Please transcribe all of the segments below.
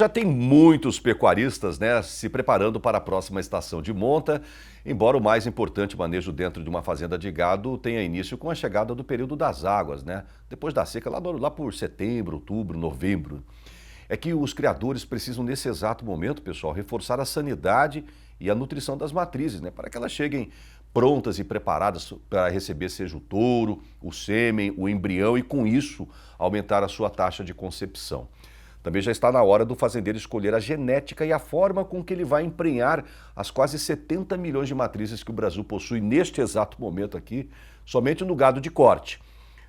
Já tem muitos pecuaristas, né, se preparando para a próxima estação de monta, embora o mais importante manejo dentro de uma fazenda de gado tenha início com a chegada do período das águas, né? Depois da seca, lá por setembro, outubro, novembro. É que os criadores precisam, nesse exato momento, pessoal, reforçar a sanidade e a nutrição das matrizes, né, para que elas cheguem prontas e preparadas para receber seja o touro, o sêmen, o embrião e, com isso, aumentar a sua taxa de concepção. Também já está na hora do fazendeiro escolher a genética e a forma com que ele vai emprenhar as quase 70 milhões de matrizes que o Brasil possui neste exato momento aqui, somente no gado de corte.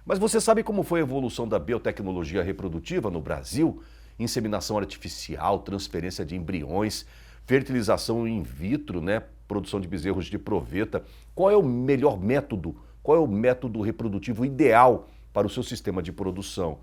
Mas você sabe como foi a evolução da biotecnologia reprodutiva no Brasil? Inseminação artificial, transferência de embriões, fertilização in vitro, né? Produção de bezerros de proveta. Qual é o melhor método? Qual é o método reprodutivo ideal para o seu sistema de produção?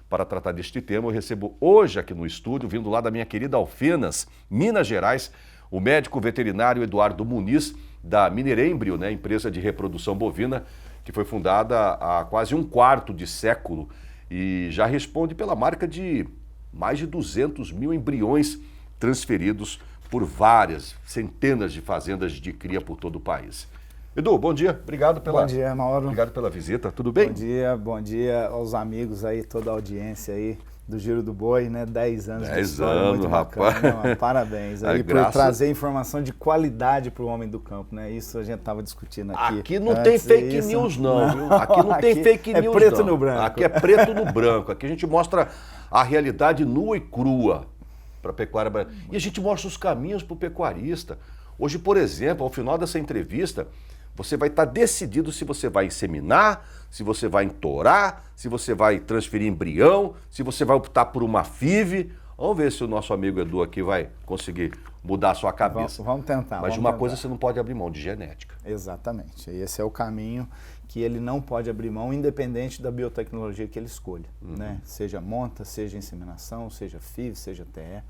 Para tratar deste tema, eu recebo hoje aqui no estúdio, vindo lá da minha querida Alfenas, Minas Gerais, o médico veterinário Eduardo Muniz, da Minerembrio, né, empresa de reprodução bovina, que foi fundada há quase um quarto de século e já responde pela marca de mais de 200 mil embriões transferidos por várias centenas de fazendas de cria por todo o país. Edu, bom dia. Obrigado pela... Bom dia, Mauro. Obrigado pela visita. Tudo bem? Bom dia aos amigos aí, toda a audiência aí do Giro do Boi, né? 10 anos de história, anos, muito rapaz. bacana, né? Parabéns aí por trazer informação de qualidade para o homem do campo, né? Isso a gente estava discutindo aqui. Aqui não tem fake news não, viu? Aqui não tem fake news não. É preto no branco. Aqui é preto no branco. Aqui a gente mostra a realidade nua e crua para a pecuária brasileira. E a gente mostra os caminhos para o pecuarista. Hoje, por exemplo, ao final dessa entrevista, você vai estar decidido se você vai inseminar, se você vai entourar, se você vai transferir embrião, se você vai optar por uma FIV. Vamos ver se o nosso amigo Edu aqui vai conseguir mudar a sua cabeça. Vamos tentar. Mas de uma coisa você não pode abrir mão, de genética. Exatamente. Esse é o caminho que ele não pode abrir mão, independente da biotecnologia que ele escolha, né? Seja monta, seja inseminação, seja FIV, seja TE.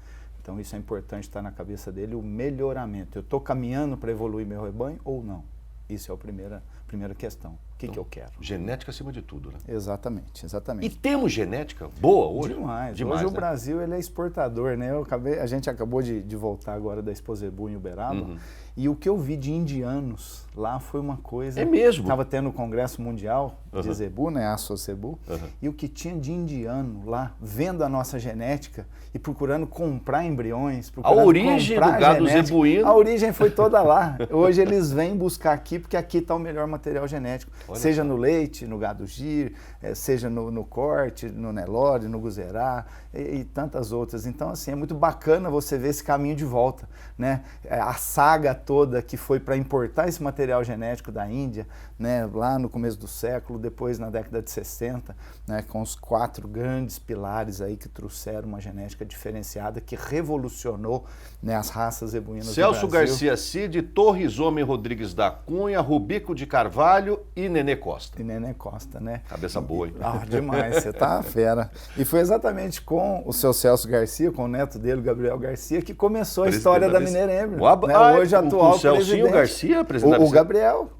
Então isso é importante estar na cabeça dele, o melhoramento. Eu estou caminhando para evoluir meu rebanho ou não? Isso é a primeira questão. O que eu quero? Genética acima de tudo, né? Exatamente. E temos genética boa hoje? Demais. Demais, hoje né? o Brasil ele é exportador, né? A gente acabou de voltar agora da Expo Zebu em Uberaba, e o que eu vi de indianos lá foi uma coisa... É mesmo? Estava tendo o Congresso Mundial de Zebu, né? A Socebu, e o que tinha de indiano lá, vendo a nossa genética e procurando comprar embriões, procurando a origem do gado zebuíno. A origem foi toda lá. Hoje eles vêm buscar aqui, porque aqui está o melhor material genético. Olha seja só. No leite, no gado gir, seja no corte, no Nelore, no Guzerá e tantas outras. Então, assim, é muito bacana você ver esse caminho de volta, né? A saga toda que foi para importar esse material genético da Índia, né? Lá no começo do século, depois na década de 60, né? Com os 4 grandes pilares aí que trouxeram uma genética diferenciada que revolucionou, né, as raças zebuínas do Celso Brasil. Garcia Cid, Torres Homem Rodrigues da Cunha, Rubico de Carvalho e Nenê Costa. E Nenê Costa, né? Cabeça boa, hein? Demais, você tá fera. E foi exatamente com o seu Celso Garcia, com o neto dele, Gabriel Garcia, que começou a história da Minerembrio. Né? Hoje atual Celcinho Garcia, presidente o Gabriel,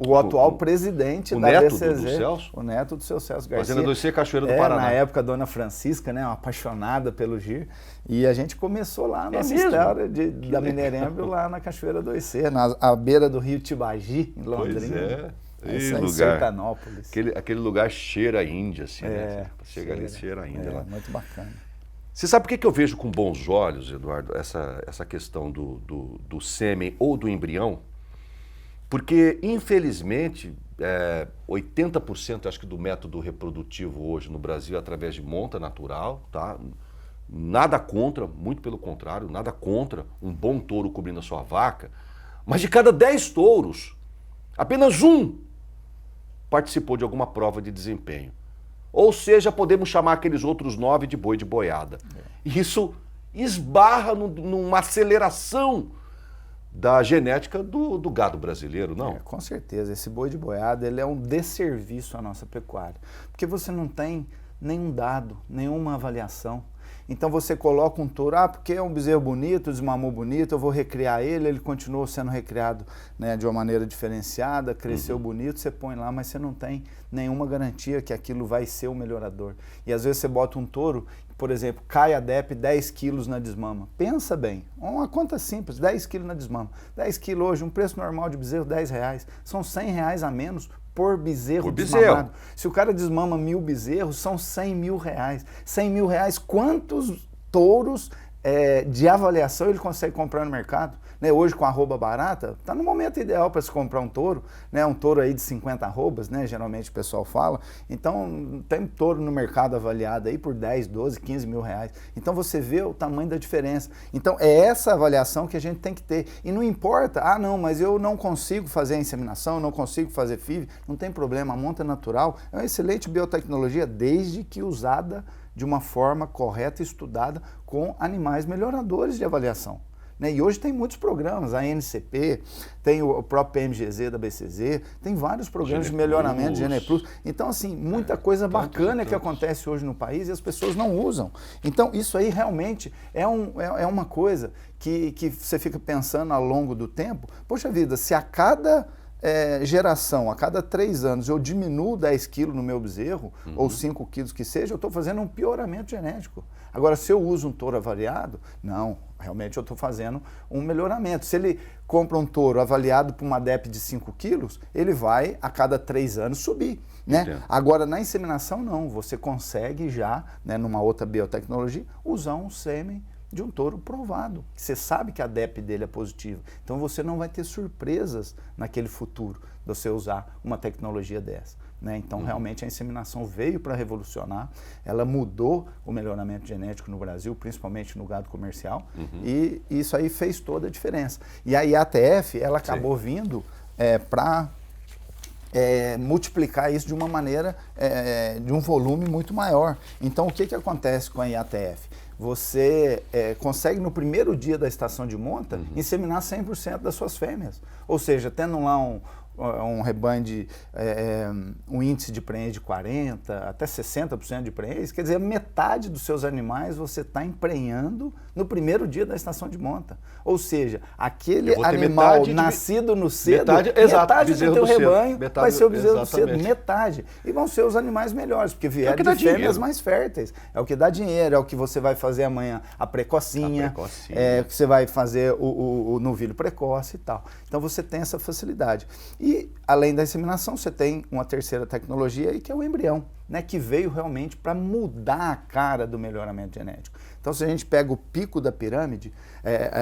o atual presidente da neto BCZ. do Celso? O neto do seu Celso Garcia. Fazenda 2C, Cachoeira do Paraná. Na época, a dona Francisca, né, uma apaixonada pelo gir. E a gente começou lá a nossa história da Minerembrio lá na Cachoeira 2C, à beira do rio Tibagi, em Londrina. Pois é. Esse lugar, Sertanópolis. Aquele lugar cheira a Índia, assim, né? Chega ali, cheira a Índia lá. Muito bacana. Você sabe por que eu vejo com bons olhos, Eduardo, essa questão do sêmen ou do embrião? Porque, infelizmente, 80% acho que do método reprodutivo hoje no Brasil é através de monta natural, tá? Nada contra, muito pelo contrário, nada contra um bom touro cobrindo a sua vaca, mas de cada 10 touros, apenas um participou de alguma prova de desempenho. Ou seja, podemos chamar aqueles outros 9 de boi de boiada. Isso esbarra numa aceleração da genética do gado brasileiro, não? Com certeza. Esse boi de boiada ele é um desserviço à nossa pecuária. Porque você não tem nenhum dado, nenhuma avaliação. Então você coloca um touro, porque é um bezerro bonito, desmamou bonito, eu vou recriar ele continuou sendo recriado, né, de uma maneira diferenciada, cresceu bonito, você põe lá, mas você não tem nenhuma garantia que aquilo vai ser o melhorador. E às vezes você bota um touro por exemplo, cai a DEP 10 quilos na desmama. Pensa bem, uma conta simples, 10 quilos na desmama. 10 quilos hoje, um preço normal de bezerro, R$10. São R$100 a menos por bezerro desmamado. Se o cara desmama 1.000 bezerros, são R$100 mil. R$100 mil, quantos touros de avaliação ele consegue comprar no mercado? Né, hoje com a arroba barata, está no momento ideal para se comprar um touro, né, um touro aí de 50 arrobas, né, geralmente o pessoal fala. Então tem touro no mercado avaliado aí por 10, 12, 15 mil reais. Então você vê o tamanho da diferença. Então é essa avaliação que a gente tem que ter. E não importa, não, mas eu não consigo fazer a inseminação, não consigo fazer FIV, não tem problema, a monta natural é uma excelente biotecnologia desde que usada de uma forma correta e estudada com animais melhoradores de avaliação. Né? E hoje tem muitos programas, a NCP, tem o próprio PMGZ da BCZ, tem vários programas de melhoramento de GenePlus. Então, assim, muita coisa bacana que acontece hoje no país e as pessoas não usam. Então, isso aí realmente é uma coisa que você fica pensando ao longo do tempo. Poxa vida, se a cada geração, a cada 3 anos, eu diminuo 10 quilos no meu bezerro, ou 5 quilos que seja, eu estou fazendo um pioramento genético. Agora, se eu uso um touro avaliado, não, realmente eu estou fazendo um melhoramento. Se ele compra um touro avaliado por uma DEP de 5 quilos, ele vai, a cada 3 anos, subir. Né? Agora, na inseminação, não. Você consegue já, né, numa outra biotecnologia, usar um sêmen de um touro provado. Você sabe que a DEP dele é positiva. Então você não vai ter surpresas naquele futuro de você usar uma tecnologia dessa. Né? Então realmente a inseminação veio para revolucionar, ela mudou o melhoramento genético no Brasil, principalmente no gado comercial, e isso aí fez toda a diferença. E a IATF, ela acabou vindo para multiplicar isso de uma maneira, de um volume muito maior. Então o que acontece com a IATF? Você consegue no primeiro dia da estação de monta inseminar 100% das suas fêmeas. Ou seja, tendo lá um rebanho de um índice de prenhez de 40% até 60% de prenhez, quer dizer, metade dos seus animais você está emprenhando no primeiro dia da estação de monta. Ou seja, aquele animal nascido no cedo, metade do teu rebanho vai ser o bezerro do cedo, metade. E vão ser os animais melhores, porque vieram de fêmeas mais férteis. É o que dá dinheiro, é o que você vai fazer amanhã, a precocinha, que você vai fazer o novilho precoce e tal. Então você tem essa facilidade. E, além da inseminação, você tem uma terceira tecnologia aí, que é o embrião, né, que veio realmente para mudar a cara do melhoramento genético. Então, se a gente pega o pico da pirâmide,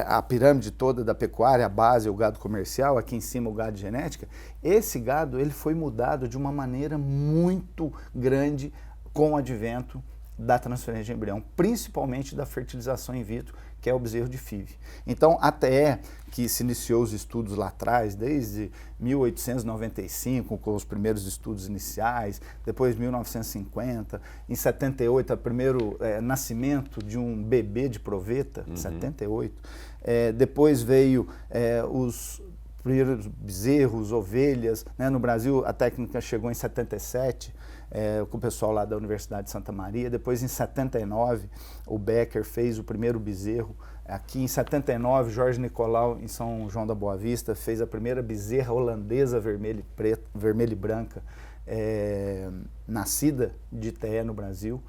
a pirâmide toda da pecuária, a base, o gado comercial, aqui em cima o gado de genética, esse gado ele foi mudado de uma maneira muito grande com o advento da transferência de embrião, principalmente da fertilização in vitro, que é o bezerro de FIV. Então, a ATE, que se iniciou os estudos lá atrás, desde 1895, com os primeiros estudos iniciais, depois 1950, em 78, o primeiro nascimento de um bebê de proveta, 78. Depois veio os primeiros bezerros, ovelhas, né? No Brasil a técnica chegou em 77, com o pessoal lá da Universidade de Santa Maria. Depois, em 79, o Becker fez o primeiro bezerro. Aqui, em 79, Jorge Nicolau, em São João da Boa Vista, fez a primeira bezerra holandesa vermelha e branca, nascida de TE no Brasil.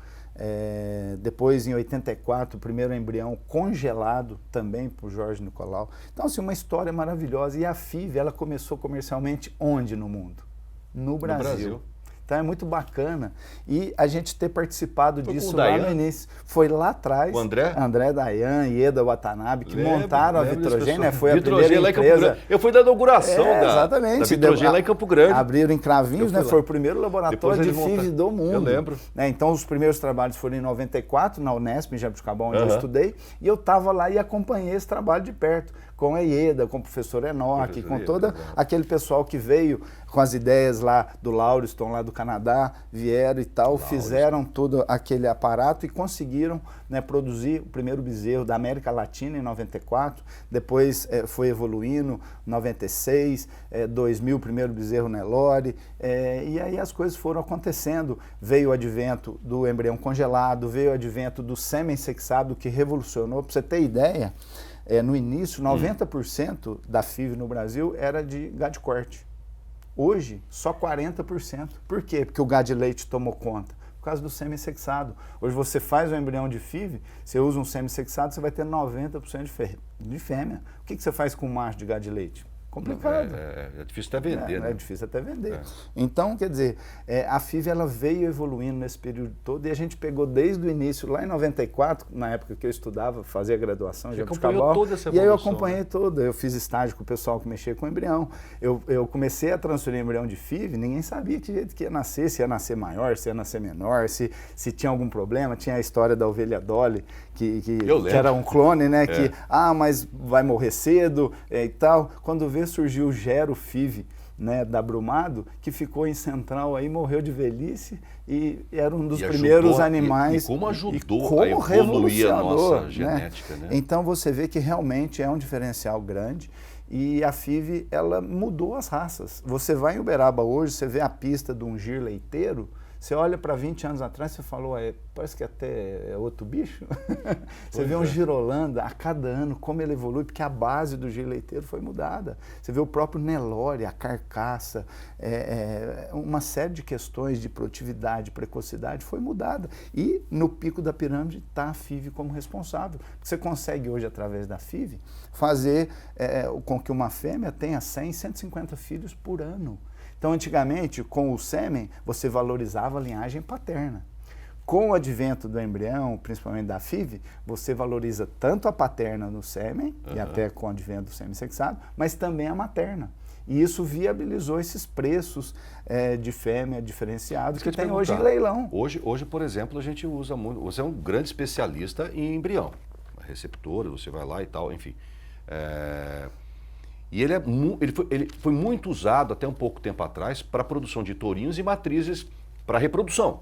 Depois, em 84, o primeiro embrião congelado também por Jorge Nicolau. Então, assim, uma história maravilhosa. E a FIV, ela começou comercialmente onde no mundo? No Brasil. Então é muito bacana e a gente ter participado disso lá no início. Foi lá atrás, o André Dayan e Eda Watanabe, que montaram a Vitrogen, né? Foi a primeira empresa. Eu fui da inauguração da Vitrogen lá em Campo Grande. Abriram em Cravinhos, né? Foi o primeiro laboratório de FIV do mundo. Eu lembro. Então os primeiros trabalhos foram em 94, na Unesp, em Jabuticabal, onde eu estudei, e eu estava lá e acompanhei esse trabalho de perto, com a IEDA, com o professor Enoch, com todo aquele pessoal que veio com as ideias lá do Lauriston, lá do Canadá, vieram e tal, fizeram todo aquele aparato e conseguiram, né, produzir o primeiro bezerro da América Latina em 94, depois foi evoluindo, 96, 2000 o primeiro bezerro Nelore, e aí as coisas foram acontecendo. Veio o advento do embrião congelado, veio o advento do sêmen sexado, que revolucionou. Para você ter ideia, no início, 90% da FIV no Brasil era de gado de corte. Hoje, só 40%. Por quê? Porque o gado de leite tomou conta. Por causa do semi-sexado. Hoje você faz um embrião de FIV, você usa um semi-sexado, você vai ter 90% de fêmea. O que você faz com um macho de gado de leite? Complicado. É difícil até vender, né? É difícil até vender. Então, quer dizer, a FIV ela veio evoluindo nesse período todo e a gente pegou desde o início, lá em 94, na época que eu estudava, fazia graduação, Você acompanhou toda essa evolução, e aí eu acompanhei toda. Eu fiz estágio com o pessoal que mexia com embrião. Eu comecei a transferir embrião de FIV, ninguém sabia que jeito que ia nascer, se ia nascer maior, se ia nascer menor, se tinha algum problema. Tinha a história da ovelha Dolly, que era um clone, né? Que, mas vai morrer cedo e tal. Quando veio, surgiu o Gero FIV, né, da Brumado, que ficou em Central aí, morreu de velhice e era um dos primeiros animais. E como ajudou como a evoluir a nossa né? genética, né? Então você vê que realmente é um diferencial grande e a FIV, ela mudou as raças. Você vai em Uberaba hoje, você vê a pista de um gir leiteiro, você olha para 20 anos atrás, você falou, parece que até é outro bicho. Você vê um girolanda a cada ano, como ele evolui, porque a base do giro leiteiro foi mudada. Você vê o próprio Nelore, a carcaça, uma série de questões de produtividade, precocidade foi mudada. E no pico da pirâmide está a FIV como responsável. Você consegue hoje, através da FIV, fazer com que uma fêmea tenha 100, 150 filhos por ano. Então, antigamente, com o sêmen, você valorizava a linhagem paterna. Com o advento do embrião, principalmente da FIV, você valoriza tanto a paterna no sêmen, e até com o advento do sêmen-sexado, mas também a materna. E isso viabilizou esses preços de fêmea diferenciados que tem hoje em leilão. Hoje, por exemplo, a gente usa muito... Você é um grande especialista em embrião. Receptora, você vai lá e tal, enfim. E ele foi muito usado até um pouco tempo atrás para a produção de tourinhos e matrizes para reprodução.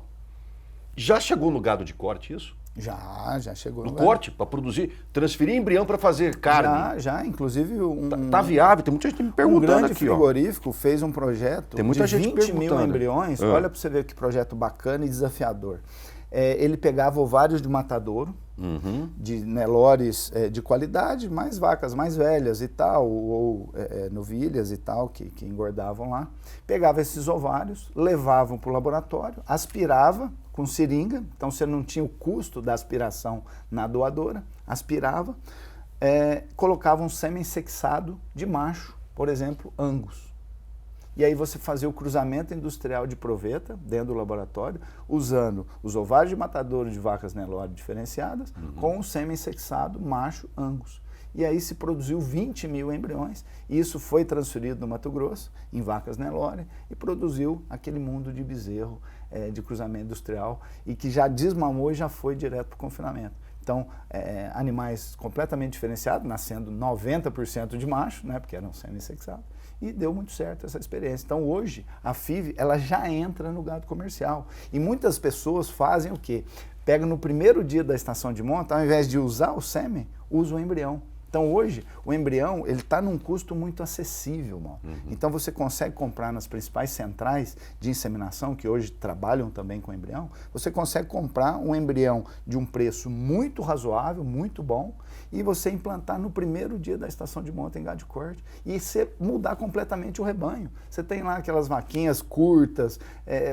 Já chegou no gado de corte isso? Já chegou. No corte, para produzir, transferir embrião para fazer carne? Já, inclusive... Tá viável, tem muita gente me perguntando aqui. Um grande frigorífico fez um projeto tem muita de gente 20 mil embriões. Olha para você ver que projeto bacana e desafiador. Ele pegava ovários de matadouro, de Nelores de qualidade, mais vacas mais velhas e tal, ou novilhas e tal, que engordavam lá. Pegava esses ovários, levavam para o laboratório, aspirava com seringa, então você não tinha o custo da aspiração na doadora, aspirava, colocava um sêmen sexado de macho, por exemplo, Angus. E aí você fazia o cruzamento industrial de proveta dentro do laboratório, usando os ovários de matadouro de vacas Nelore diferenciadas com o sêmen sexado macho Angus. E aí se produziu 20 mil embriões, e isso foi transferido no Mato Grosso, em vacas Nelore, e produziu aquele mundo de bezerro de cruzamento industrial, e que já desmamou e já foi direto para o confinamento. Então, animais completamente diferenciados, nascendo 90% de macho, né, porque eram semi-sexados, e deu muito certo essa experiência. Então, hoje, a FIV, ela já entra no gado comercial. E muitas pessoas fazem o quê? Pega no primeiro dia da estação de monta, ao invés de usar o sêmen, usa o embrião. Então, hoje, o embrião ele está num custo muito acessível, mano. Então, você consegue comprar nas principais centrais de inseminação, que hoje trabalham também com embrião, você consegue comprar um embrião de um preço muito razoável, muito bom, e você implantar no primeiro dia da estação de monta em gado de corte, e você mudar completamente o rebanho. Você tem lá aquelas vaquinhas curtas,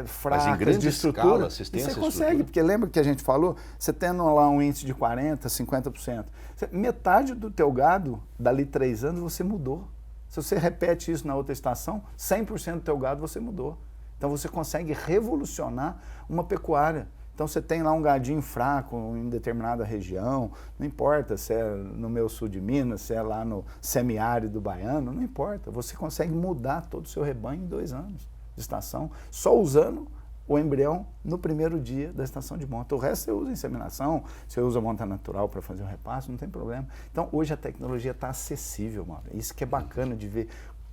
fracas, mas em grande de estrutura, escala, vocês têm e você essa consegue, estrutura? porque lembra que a gente falou, você tendo lá um índice de 40%, 50%, metade do teu gado, dali 3 anos, você mudou. Se você repete isso na outra estação, 100% do teu gado você mudou. Então você consegue revolucionar uma pecuária. Então você tem lá um gadinho fraco em determinada região, não importa se é no meu sul de Minas, se é lá no semiárido baiano, não importa. Você consegue mudar todo o seu rebanho em 2 anos de estação, só usando o embrião no primeiro dia da estação de monta. O resto você usa inseminação, você usa monta natural para fazer o repasse, não tem problema. Então hoje a tecnologia está acessível, mano. Isso que é bacana de ver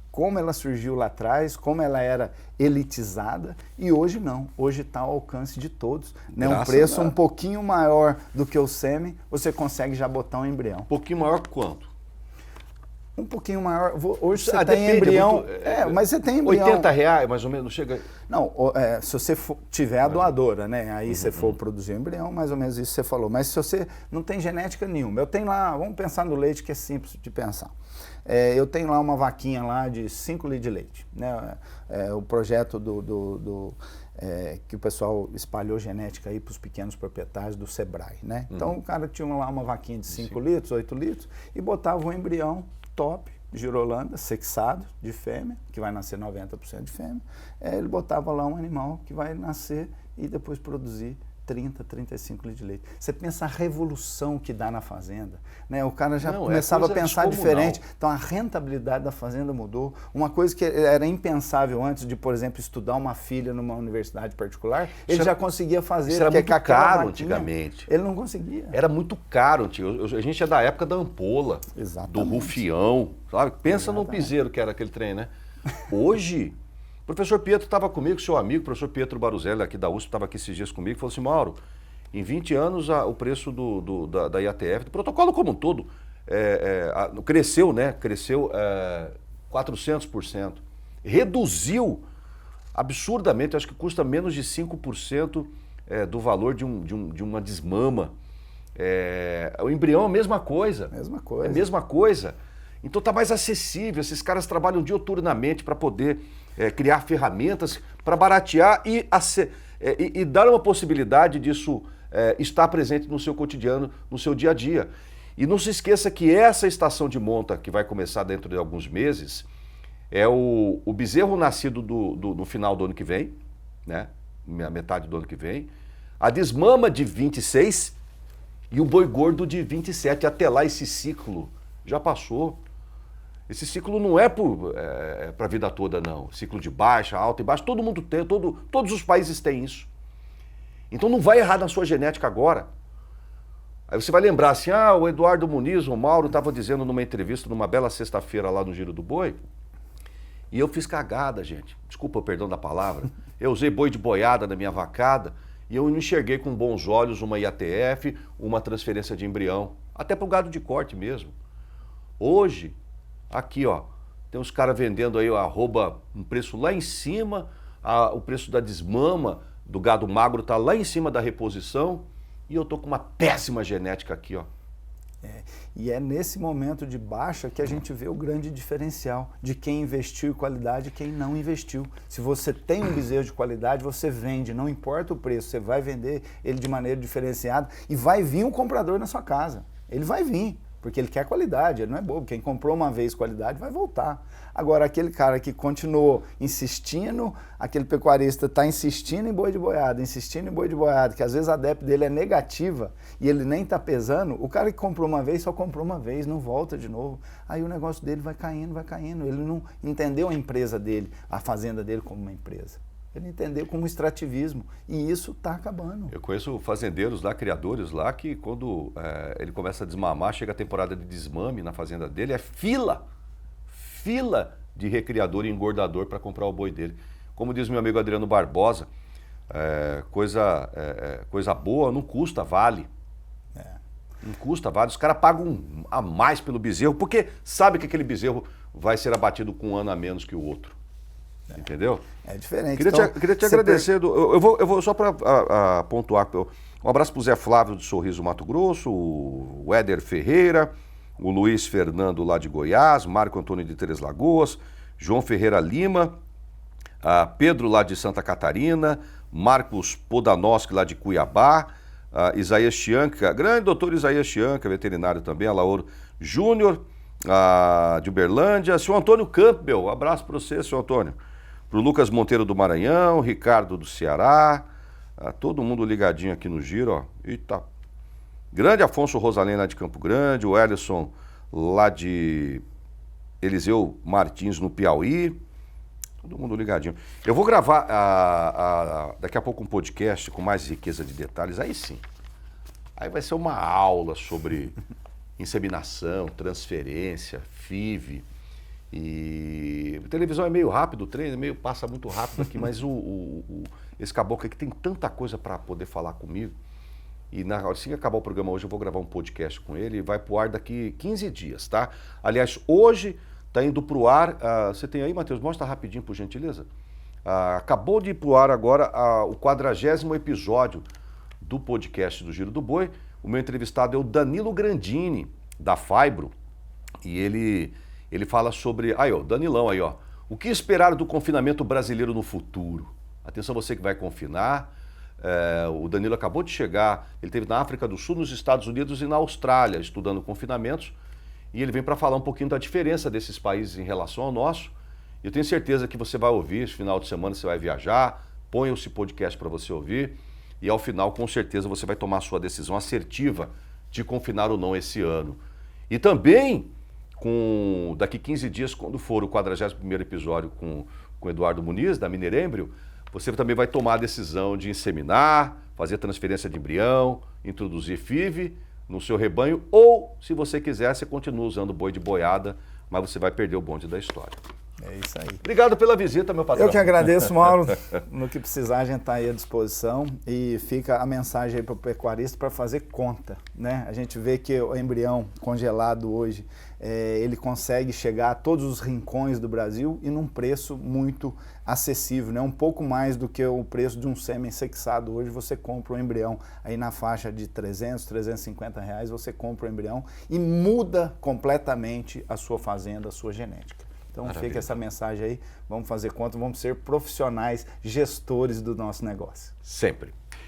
como ela surgiu lá atrás, como ela era elitizada, e hoje não. Hoje está ao alcance de todos. Né? Um preço um pouquinho maior do que o sêmen, você consegue já botar um embrião. Um pouquinho maior quanto? Um pouquinho maior. Hoje você tem embrião. Mas você tem embrião. R$80, mais ou menos, chega. Não, se você tiver a doadora, né? Aí você for produzir embrião, mais ou menos isso você falou. Mas se você não tem genética nenhuma, eu tenho lá, vamos pensar no leite que é simples de pensar. Eu tenho lá uma vaquinha lá de 5 litros de leite. Né? O projeto do que o pessoal espalhou genética aí para os pequenos proprietários do Sebrae, né? Então o cara tinha lá uma vaquinha de 5 litros, 8 litros e botava um embrião top, girolanda, sexado, de fêmea, que vai nascer 90% de fêmea. Ele botava lá um animal que vai nascer e depois produzir 30, 35 litros de leite. Você pensa a revolução que dá na fazenda, né? O cara já começava a pensar diferente. Então a rentabilidade da fazenda mudou. Uma coisa que era impensável antes de, por exemplo, estudar uma filha numa universidade particular, ele já conseguia fazer. Isso era muito caro antigamente. Ele não conseguia. Era muito caro, tio. A gente é da época da ampola, do rufião, sabe? Pensa no piseiro que era aquele trem, né? Hoje... O professor Pietro estava comigo, seu amigo, o professor Pietro Baruzelli, aqui da USP, estava aqui esses dias comigo, falou assim, Mauro, em 20 anos o preço da IATF, do protocolo como um todo, cresceu, né? Cresceu 400%. Reduziu absurdamente, acho que custa menos de 5% do valor de uma desmama. O embrião é a mesma coisa. Mesma coisa. É a mesma coisa. Então está mais acessível, esses caras trabalham dioturnamente para poder criar ferramentas para baratear e dar uma possibilidade disso estar presente no seu cotidiano, no seu dia a dia. E não se esqueça que essa estação de monta, que vai começar dentro de alguns meses, é o bezerro nascido no final do ano que vem, né? Metade do ano que vem, a desmama de 26 e o boi gordo de 27. Até lá esse ciclo já passou. Esse ciclo não é para a vida toda, não. Ciclo de baixa, alta e baixa, todo mundo tem, todos os países têm isso. Então não vai errar na sua genética agora. Aí você vai lembrar assim, o Eduardo Muniz, o Mauro, estava dizendo numa entrevista, numa bela sexta-feira lá no Giro do Boi, e eu fiz cagada, gente. Desculpa o perdão da palavra. Eu usei boi de boiada na minha vacada e eu não enxerguei com bons olhos uma IATF, uma transferência de embrião, até para o gado de corte mesmo. Hoje, aqui, ó, tem uns caras vendendo aí um preço lá em cima, o preço da desmama do gado magro tá lá em cima da reposição e eu tô com uma péssima genética aqui, ó. E é nesse momento de baixa que a gente vê o grande diferencial de quem investiu em qualidade e quem não investiu. Se você tem um bezerro de qualidade, você vende, não importa o preço, você vai vender ele de maneira diferenciada e vai vir um comprador na sua casa. Ele vai vir. Porque ele quer qualidade, ele não é bobo. Quem comprou uma vez qualidade vai voltar. Agora, aquele cara que continuou insistindo, aquele pecuarista está insistindo em boi de boiada, que às vezes a DEP dele é negativa e ele nem está pesando, o cara que comprou uma vez só comprou uma vez, não volta de novo. Aí o negócio dele vai caindo. Ele não entendeu a empresa dele, a fazenda dele como uma empresa. Ele entendeu como extrativismo e isso está acabando. Eu conheço fazendeiros lá, criadores lá, que quando ele começa a desmamar, chega a temporada de desmame na fazenda dele, é fila de recriador e engordador para comprar o boi dele. Como diz meu amigo Adriano Barbosa, coisa boa não custa, vale. Não custa, vale. Os caras pagam a mais pelo bezerro, porque sabe que aquele bezerro vai ser abatido com um ano a menos que o outro. Entendeu? É diferente. Queria te agradecer. Eu vou só para pontuar. Um abraço para o Zé Flávio do Sorriso, Mato Grosso, o Éder Ferreira, o Luiz Fernando lá de Goiás, Marco Antônio de Três Lagoas, João Ferreira Lima, Pedro lá de Santa Catarina, Marcos Podanoski lá de Cuiabá, Isaías Chianca, grande doutor Isaías Chianca, veterinário também, Alaor Júnior, de Uberlândia, seu Antônio Campbell, abraço para você, seu Antônio. Para o Lucas Monteiro do Maranhão, Ricardo do Ceará, todo mundo ligadinho aqui no Giro, ó. Eita. Grande Afonso Rosalena de Campo Grande, o Ellison lá de Eliseu Martins no Piauí, todo mundo ligadinho. Eu vou gravar daqui a pouco um podcast com mais riqueza de detalhes, aí sim. Aí vai ser uma aula sobre inseminação, transferência, FIV. E a televisão é meio rápido, o treino passa muito rápido aqui, mas esse caboclo aqui tem tanta coisa para poder falar comigo. E assim que acabar o programa hoje, eu vou gravar um podcast com ele e vai pro ar daqui 15 dias, tá? Aliás, hoje está indo pro ar, você tem aí, Matheus? Mostra rapidinho, por gentileza. Acabou de ir pro ar agora o 40º episódio do podcast do Giro do Boi. O meu entrevistado é o Danilo Grandini, da Fibro, e ele fala sobre... Aí, ó, Danilão aí, ó. O que esperar do confinamento brasileiro no futuro? Atenção você que vai confinar. O Danilo acabou de chegar, ele esteve na África do Sul, nos Estados Unidos e na Austrália, estudando confinamentos. E ele vem para falar um pouquinho da diferença desses países em relação ao nosso. Eu tenho certeza que você vai ouvir, esse final de semana você vai viajar, ponha esse podcast para você ouvir. E ao final, com certeza, você vai tomar a sua decisão assertiva de confinar ou não esse ano. E também, daqui 15 dias, quando for o 41º episódio com o Eduardo Muniz, da Minerêmbrio, você também vai tomar a decisão de inseminar, fazer transferência de embrião, introduzir FIV no seu rebanho, ou, se você quiser, você continua usando boi de boiada, mas você vai perder o bonde da história. É isso aí. Obrigado pela visita, meu patrão. Eu que agradeço, Mauro. No que precisar, a gente está aí à disposição. E fica a mensagem aí para o pecuarista para fazer conta, né? A gente vê que o embrião congelado hoje, ele consegue chegar a todos os rincões do Brasil e num preço muito acessível, né? Um pouco mais do que o preço de um sêmen sexado. Hoje você compra um embrião aí na faixa de 300, 350 reais, você compra o embrião e muda completamente a sua fazenda, a sua genética. Então fica essa mensagem aí, vamos fazer conta, vamos ser profissionais, gestores do nosso negócio. Sempre.